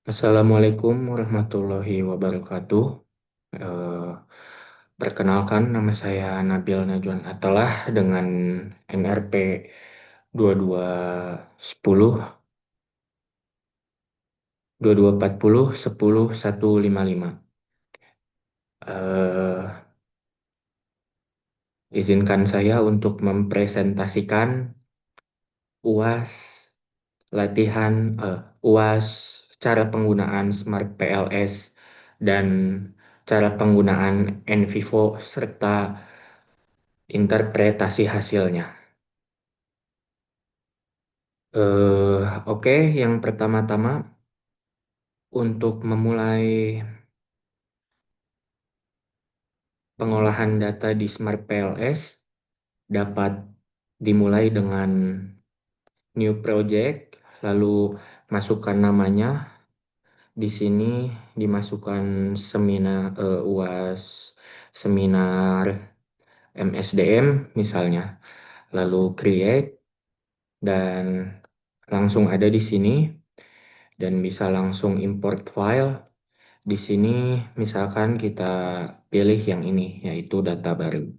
Assalamualaikum warahmatullahi wabarakatuh. Eh, Perkenalkan, nama saya Nabil Najwan Atalah dengan NRP 2210 2240 10155. Eh, Izinkan saya untuk mempresentasikan UAS latihan UAS cara penggunaan Smart PLS dan cara penggunaan NVivo serta interpretasi hasilnya. Oke, yang pertama-tama untuk memulai pengolahan data di Smart PLS dapat dimulai dengan new project, lalu masukkan namanya. Di sini dimasukkan seminar UAS seminar MSDM misalnya, lalu create dan langsung ada di sini dan bisa langsung import file. Di sini misalkan kita pilih yang ini, yaitu data baru.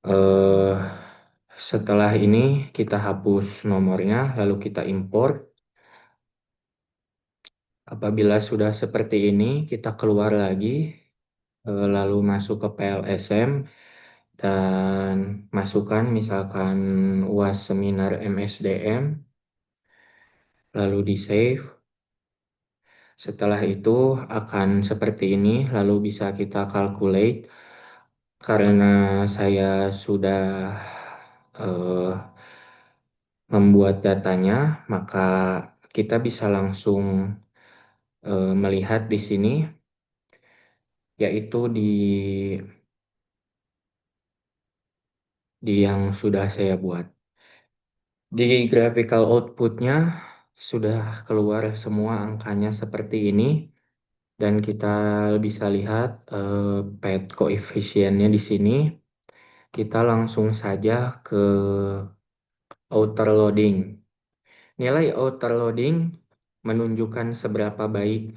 Eh, Setelah ini kita hapus nomornya, lalu kita import. Apabila sudah seperti ini, kita keluar lagi, lalu masuk ke PLSM dan masukkan misalkan UAS seminar MSDM, lalu di save. Setelah itu akan seperti ini, lalu bisa kita calculate. Karena saya sudah eh, membuat datanya, maka kita bisa langsung melihat di sini, yaitu di yang sudah saya buat. Di graphical outputnya sudah keluar semua angkanya seperti ini, dan kita bisa lihat pad koefisiennya di sini. Kita langsung saja ke outer loading. Nilai outer loading menunjukkan seberapa baik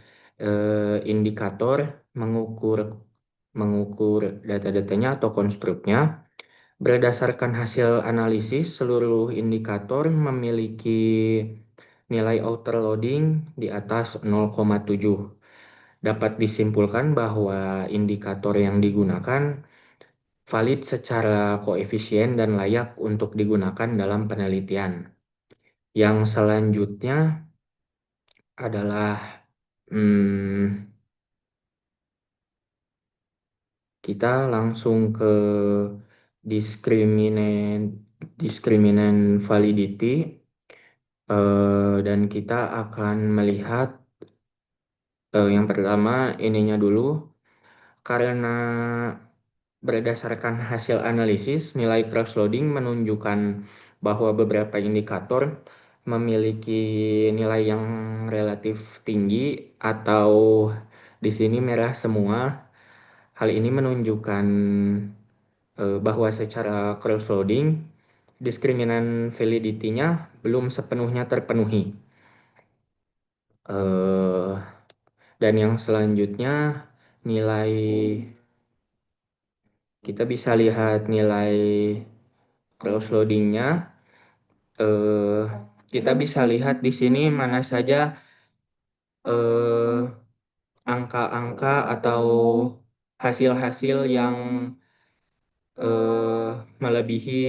indikator mengukur mengukur data-datanya atau konstruknya. Berdasarkan hasil analisis, seluruh indikator memiliki nilai outer loading di atas 0,7. Dapat disimpulkan bahwa indikator yang digunakan valid secara koefisien dan layak untuk digunakan dalam penelitian. Yang selanjutnya adalah hmm, kita langsung ke discriminant discriminant validity, dan kita akan melihat yang pertama ininya dulu. Karena berdasarkan hasil analisis, nilai cross-loading menunjukkan bahwa beberapa indikator memiliki nilai yang relatif tinggi atau di sini merah semua. Hal ini menunjukkan bahwa secara cross-loading, diskriminan validity-nya belum sepenuhnya terpenuhi. Eh, dan yang selanjutnya nilai kita bisa lihat nilai cross-loading-nya. eh, Kita bisa lihat di sini mana saja eh, angka-angka atau hasil-hasil yang melebihi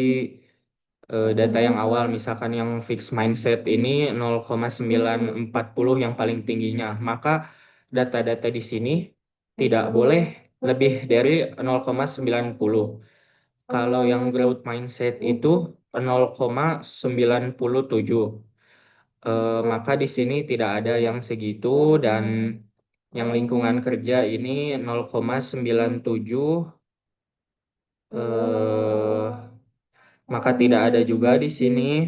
data yang awal. Misalkan yang fixed mindset ini 0,940 yang paling tingginya, maka data-data di sini tidak boleh lebih dari 0,90. Kalau yang growth mindset itu 0,97. Maka di sini tidak ada yang segitu, dan yang lingkungan kerja ini 0,97, eh, maka tidak ada juga di sini.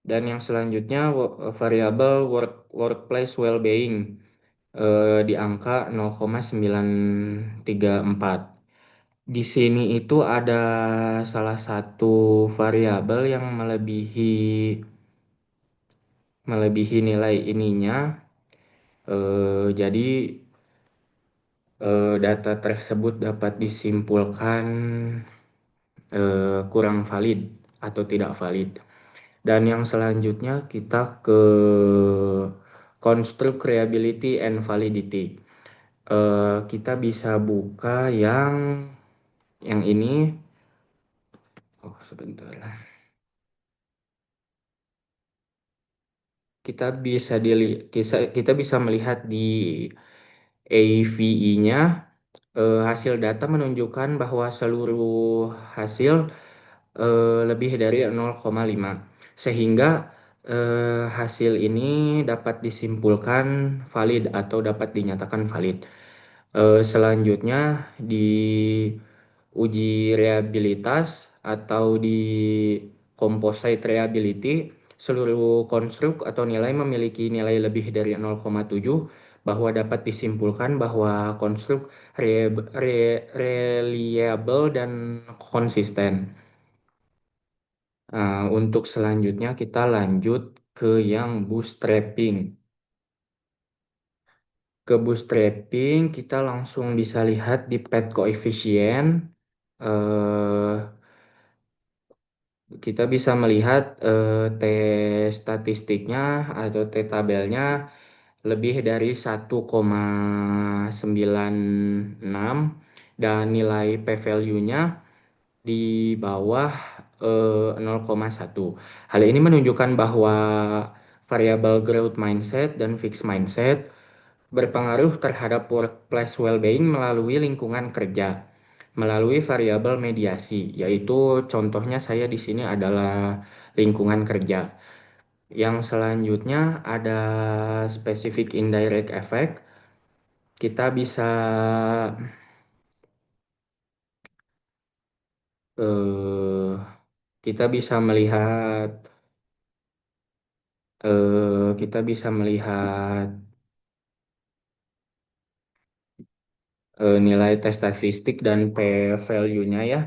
Dan yang selanjutnya variabel workplace well-being di angka 0,934. Di sini itu ada salah satu variabel yang melebihi melebihi nilai ininya. Jadi data tersebut dapat disimpulkan kurang valid atau tidak valid. Dan yang selanjutnya kita ke construct reliability and validity. Kita bisa buka yang ini. Oh, sebentar. Kita bisa melihat di AVE-nya, hasil data menunjukkan bahwa seluruh hasil lebih dari 0,5, sehingga hasil ini dapat disimpulkan valid atau dapat dinyatakan valid. Selanjutnya di uji reliabilitas atau di composite reliability, seluruh konstruk atau nilai memiliki nilai lebih dari 0,7, bahwa dapat disimpulkan bahwa konstruk reliable dan konsisten. Nah, untuk selanjutnya kita lanjut ke yang bootstrapping. Ke bootstrapping kita langsung bisa lihat di path coefficient. eh, kita bisa melihat T statistiknya atau T tabelnya lebih dari 1,96 dan nilai p-value-nya di bawah 0,1. Hal ini menunjukkan bahwa variabel growth mindset dan fixed mindset berpengaruh terhadap workplace well-being melalui lingkungan kerja, melalui variabel mediasi, yaitu contohnya saya di sini adalah lingkungan kerja. Yang selanjutnya ada specific indirect effect. Kita bisa eh, kita bisa melihat kita bisa melihat nilai tes statistik dan p-value-nya ya.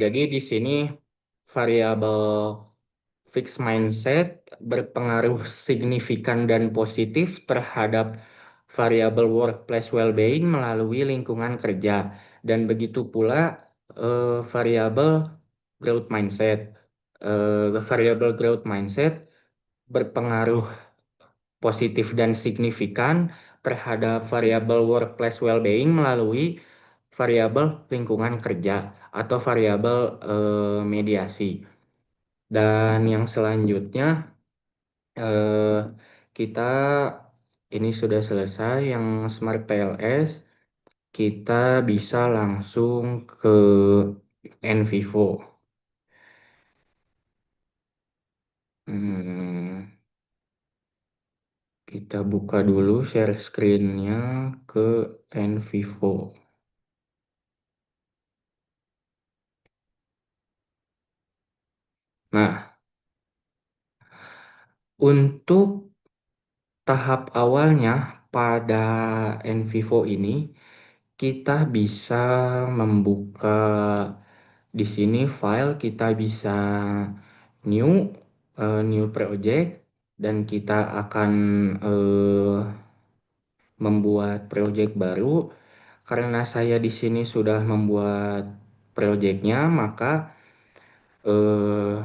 Jadi di sini variabel fixed mindset berpengaruh signifikan dan positif terhadap variabel workplace well-being melalui lingkungan kerja. Dan begitu pula variabel growth mindset. Variabel growth mindset berpengaruh positif dan signifikan terhadap variabel workplace well-being melalui variabel lingkungan kerja atau variabel mediasi. Dan yang selanjutnya eh, kita ini sudah selesai yang Smart PLS. Kita bisa langsung ke Envivo. Hmm, kita buka dulu share screen-nya ke Envivo. Nah, untuk tahap awalnya pada Envivo ini, kita bisa membuka di sini file, kita bisa new, new project, dan kita akan eh, membuat project baru. Karena saya di sini sudah membuat projectnya, eh,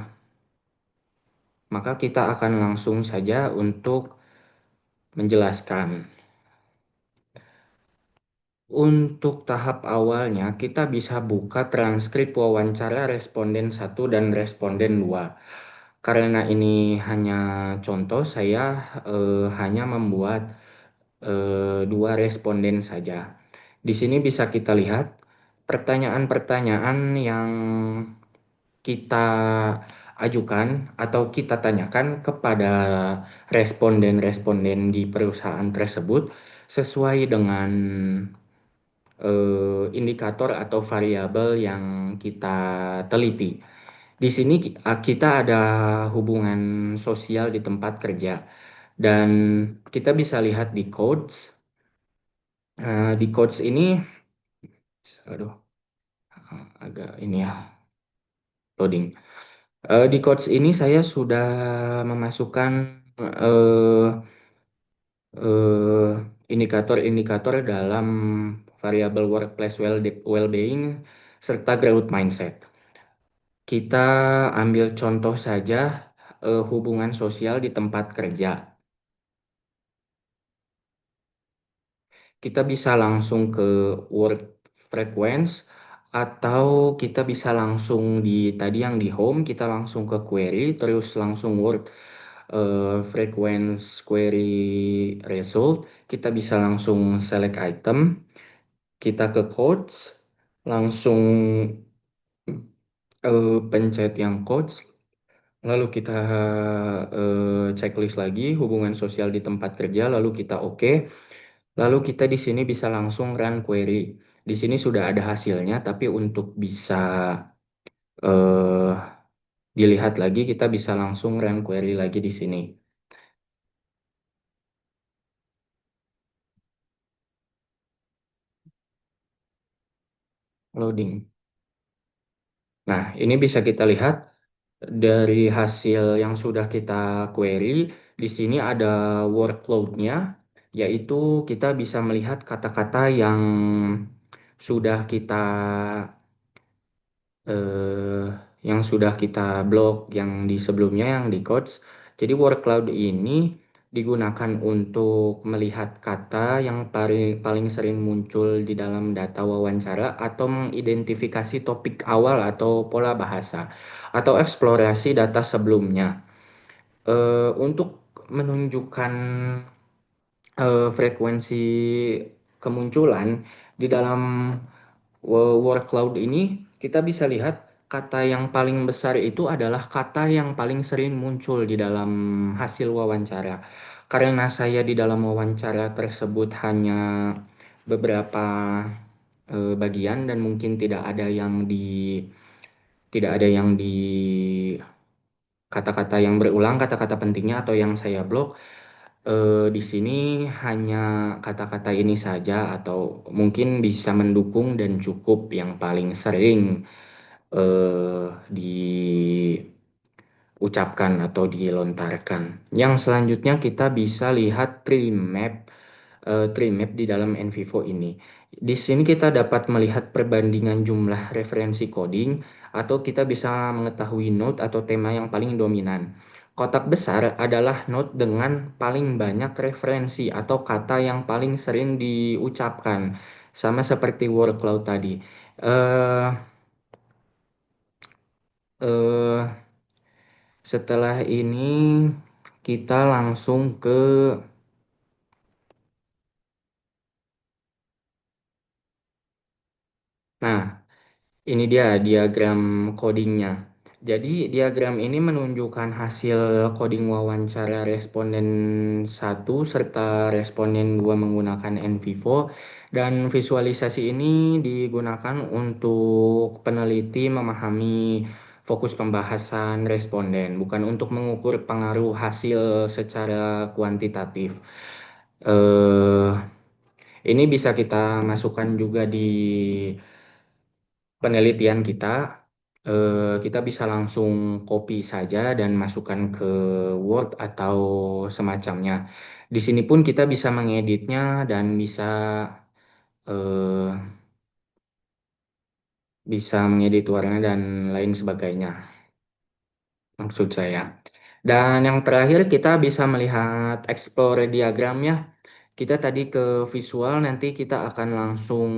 maka kita akan langsung saja untuk menjelaskan. Untuk tahap awalnya, kita bisa buka transkrip wawancara responden satu dan responden 2. Karena ini hanya contoh, saya hanya membuat 2 responden saja. Di sini bisa kita lihat pertanyaan-pertanyaan yang kita ajukan atau kita tanyakan kepada responden-responden di perusahaan tersebut sesuai dengan indikator atau variabel yang kita teliti. Di sini kita ada hubungan sosial di tempat kerja dan kita bisa lihat di codes. Di codes ini, aduh, agak ini ya loading. Di codes ini saya sudah memasukkan eh, eh, indikator-indikator dalam variabel workplace well-being serta growth mindset. Kita ambil contoh saja hubungan sosial di tempat kerja. Kita bisa langsung ke work frequency atau kita bisa langsung di tadi yang di home kita langsung ke query terus langsung work frequency query result. Kita bisa langsung select item, kita ke codes, langsung pencet yang codes, lalu kita checklist lagi hubungan sosial di tempat kerja, lalu kita oke. Lalu kita di sini bisa langsung run query. Di sini sudah ada hasilnya, tapi untuk bisa eh, dilihat lagi, kita bisa langsung run query lagi di sini. Loading. Nah, ini bisa kita lihat dari hasil yang sudah kita query. Di sini ada workload-nya, yaitu kita bisa melihat kata-kata yang sudah kita eh, blok yang di sebelumnya yang di codes. Jadi word cloud ini digunakan untuk melihat kata yang paling paling sering muncul di dalam data wawancara atau mengidentifikasi topik awal atau pola bahasa atau eksplorasi data sebelumnya. Untuk menunjukkan frekuensi kemunculan di dalam word cloud ini kita bisa lihat kata yang paling besar itu adalah kata yang paling sering muncul di dalam hasil wawancara. Karena saya di dalam wawancara tersebut hanya beberapa bagian dan mungkin tidak ada yang di kata-kata yang berulang, kata-kata pentingnya atau yang saya blok. Di sini hanya kata-kata ini saja atau mungkin bisa mendukung dan cukup yang paling sering diucapkan atau dilontarkan. Yang selanjutnya kita bisa lihat tree map di dalam NVivo ini. Di sini kita dapat melihat perbandingan jumlah referensi coding atau kita bisa mengetahui node atau tema yang paling dominan. Kotak besar adalah node dengan paling banyak referensi atau kata yang paling sering diucapkan, sama seperti word cloud tadi. Eh, eh, Setelah ini kita langsung ke, nah, ini dia diagram codingnya. Jadi diagram ini menunjukkan hasil coding wawancara responden satu serta responden 2 menggunakan NVivo dan visualisasi ini digunakan untuk peneliti memahami fokus pembahasan responden, bukan untuk mengukur pengaruh hasil secara kuantitatif. Eh, ini bisa kita masukkan juga di penelitian kita. Kita bisa langsung copy saja dan masukkan ke Word atau semacamnya. Di sini pun kita bisa mengeditnya dan eh, bisa mengedit warna dan lain sebagainya, maksud saya. Dan yang terakhir kita bisa melihat explore diagramnya. Kita tadi ke visual, nanti kita akan langsung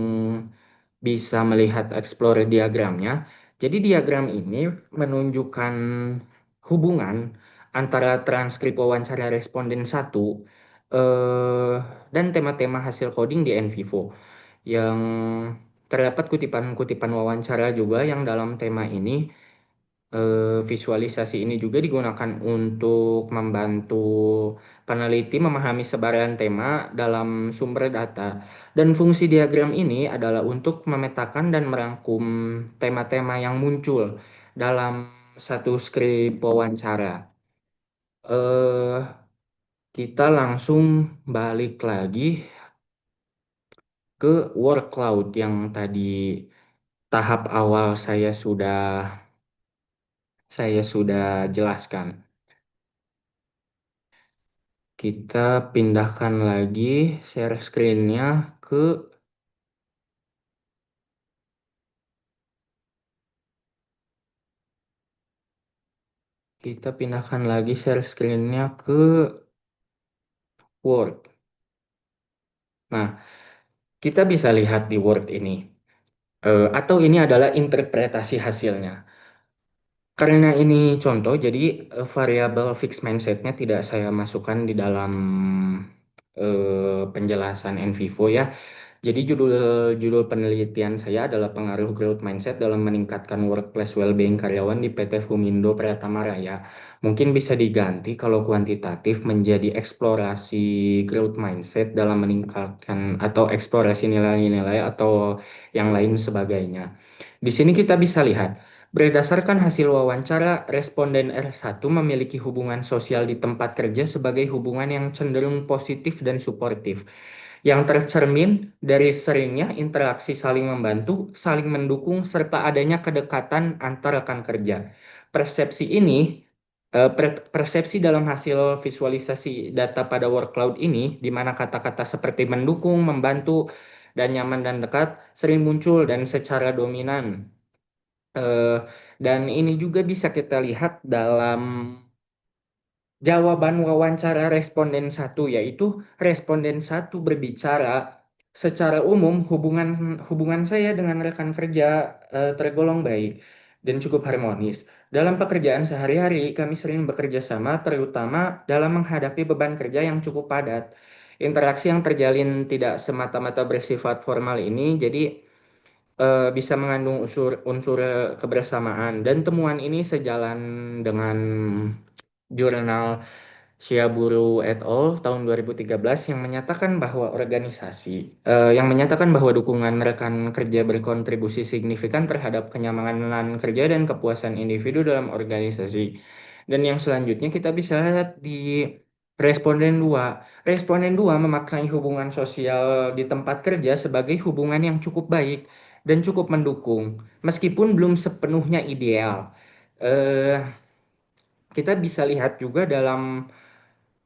bisa melihat explore diagramnya. Jadi diagram ini menunjukkan hubungan antara transkrip wawancara responden satu eh, dan tema-tema hasil coding di NVivo. Yang terdapat kutipan-kutipan wawancara juga yang dalam tema ini. Visualisasi ini juga digunakan untuk membantu peneliti memahami sebaran tema dalam sumber data. Dan fungsi diagram ini adalah untuk memetakan dan merangkum tema-tema yang muncul dalam satu skrip wawancara. Eh, kita langsung balik lagi ke word cloud yang tadi tahap awal saya sudah jelaskan. Kita pindahkan lagi share screen-nya ke kita pindahkan lagi share screen-nya ke Word. Nah, kita bisa lihat di Word ini. Atau ini adalah interpretasi hasilnya. Karena ini contoh, jadi variabel fixed mindset-nya tidak saya masukkan di dalam penjelasan NVivo ya. Jadi judul judul penelitian saya adalah pengaruh growth mindset dalam meningkatkan workplace well-being karyawan di PT Fumindo Pratama Raya. Mungkin bisa diganti kalau kuantitatif menjadi eksplorasi growth mindset dalam meningkatkan atau eksplorasi nilai-nilai atau yang lain sebagainya. Di sini kita bisa lihat, berdasarkan hasil wawancara, responden R1 memiliki hubungan sosial di tempat kerja sebagai hubungan yang cenderung positif dan suportif yang tercermin dari seringnya interaksi saling membantu, saling mendukung, serta adanya kedekatan antar rekan kerja. Persepsi ini, persepsi dalam hasil visualisasi data pada work cloud ini, di mana kata-kata seperti mendukung, membantu, dan nyaman dan dekat sering muncul dan secara dominan. Eh, dan ini juga bisa kita lihat dalam jawaban wawancara responden satu, yaitu responden satu berbicara secara umum hubungan hubungan saya dengan rekan kerja tergolong baik dan cukup harmonis. Dalam pekerjaan sehari-hari, kami sering bekerja sama, terutama dalam menghadapi beban kerja yang cukup padat. Interaksi yang terjalin tidak semata-mata bersifat formal ini, jadi bisa mengandung unsur kebersamaan dan temuan ini sejalan dengan jurnal Shiaburu et al. Tahun 2013 yang menyatakan bahwa dukungan rekan kerja berkontribusi signifikan terhadap kenyamanan kerja dan kepuasan individu dalam organisasi. Dan yang selanjutnya kita bisa lihat di responden 2. Responden 2 memaknai hubungan sosial di tempat kerja sebagai hubungan yang cukup baik dan cukup mendukung, meskipun belum sepenuhnya ideal. Eh, kita bisa lihat juga dalam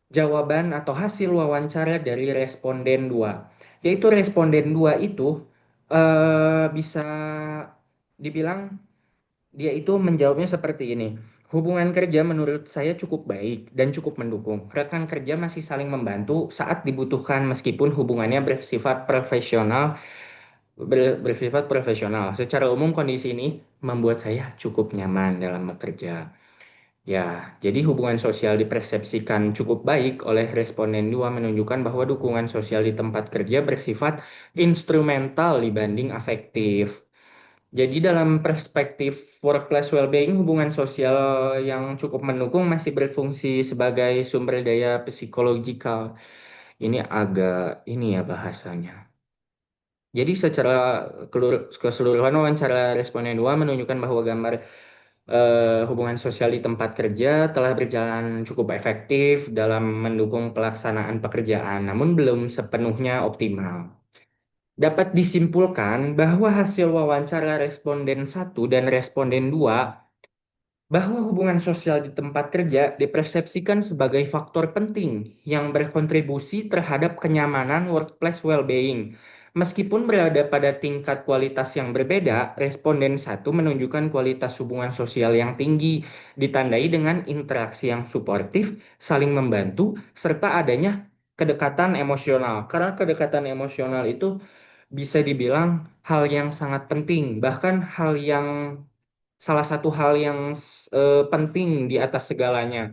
jawaban atau hasil wawancara dari responden 2, yaitu responden 2 itu bisa dibilang dia itu menjawabnya seperti ini. Hubungan kerja menurut saya cukup baik dan cukup mendukung. Rekan kerja masih saling membantu saat dibutuhkan meskipun hubungannya bersifat profesional. Secara umum kondisi ini membuat saya cukup nyaman dalam bekerja. Ya, jadi hubungan sosial dipersepsikan cukup baik oleh responden 2 menunjukkan bahwa dukungan sosial di tempat kerja bersifat instrumental dibanding afektif. Jadi dalam perspektif workplace well-being, hubungan sosial yang cukup mendukung masih berfungsi sebagai sumber daya psikologikal. Ini agak ini ya bahasanya. Jadi secara keseluruhan wawancara responden 2 menunjukkan bahwa gambar hubungan sosial di tempat kerja telah berjalan cukup efektif dalam mendukung pelaksanaan pekerjaan, namun belum sepenuhnya optimal. Dapat disimpulkan bahwa hasil wawancara responden satu dan responden 2 bahwa hubungan sosial di tempat kerja dipersepsikan sebagai faktor penting yang berkontribusi terhadap kenyamanan workplace well-being. Meskipun berada pada tingkat kualitas yang berbeda, responden satu menunjukkan kualitas hubungan sosial yang tinggi, ditandai dengan interaksi yang suportif, saling membantu, serta adanya kedekatan emosional. Karena kedekatan emosional itu bisa dibilang hal yang sangat penting, bahkan salah satu hal yang penting di atas segalanya.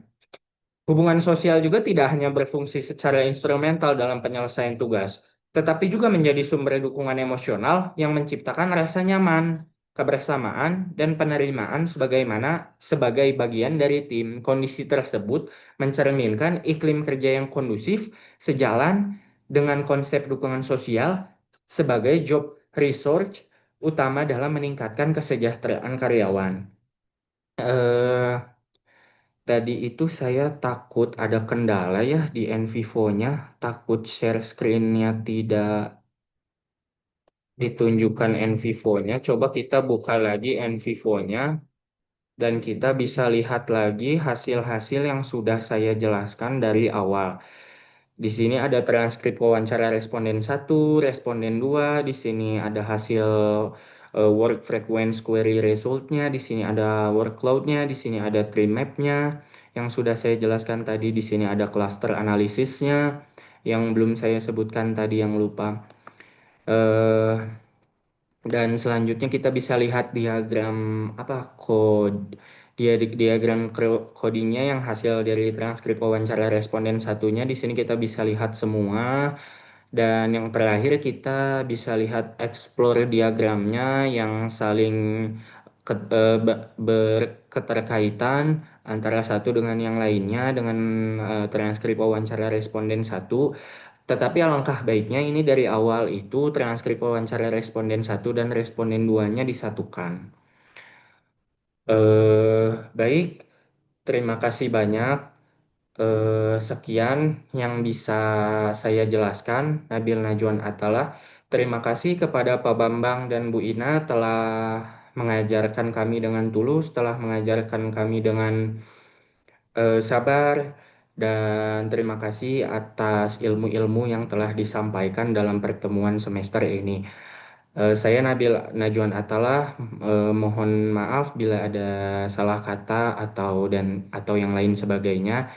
Hubungan sosial juga tidak hanya berfungsi secara instrumental dalam penyelesaian tugas, tetapi juga menjadi sumber dukungan emosional yang menciptakan rasa nyaman, kebersamaan, dan penerimaan sebagai bagian dari tim. Kondisi tersebut mencerminkan iklim kerja yang kondusif sejalan dengan konsep dukungan sosial sebagai job research utama dalam meningkatkan kesejahteraan karyawan. Eh, Tadi itu saya takut ada kendala ya di Envivo-nya, takut share screen-nya tidak ditunjukkan Envivo-nya. Coba kita buka lagi Envivo-nya dan kita bisa lihat lagi hasil-hasil yang sudah saya jelaskan dari awal. Di sini ada transkrip wawancara responden satu, responden 2. Di sini ada hasil work frequency query resultnya, di sini ada workloadnya, di sini ada tree mapnya yang sudah saya jelaskan tadi, di sini ada cluster analisisnya yang belum saya sebutkan tadi yang lupa. Eh, dan selanjutnya kita bisa lihat diagram apa diagram codingnya yang hasil dari transkrip wawancara responden satunya. Di sini kita bisa lihat semua. Dan yang terakhir kita bisa lihat explore diagramnya yang saling berketerkaitan antara satu dengan yang lainnya dengan transkrip wawancara responden satu. Tetapi alangkah baiknya ini dari awal itu transkrip wawancara responden satu dan responden duanya disatukan. Eh, baik, terima kasih banyak. Sekian yang bisa saya jelaskan, Nabil Najwan Atalah. Terima kasih kepada Pak Bambang dan Bu Ina telah mengajarkan kami dengan tulus, telah mengajarkan kami dengan sabar, dan terima kasih atas ilmu-ilmu yang telah disampaikan dalam pertemuan semester ini. Saya Nabil Najwan Atalah, mohon maaf bila ada salah kata atau yang lain sebagainya.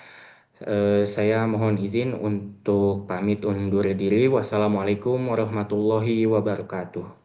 Saya mohon izin untuk pamit undur diri. Wassalamualaikum warahmatullahi wabarakatuh.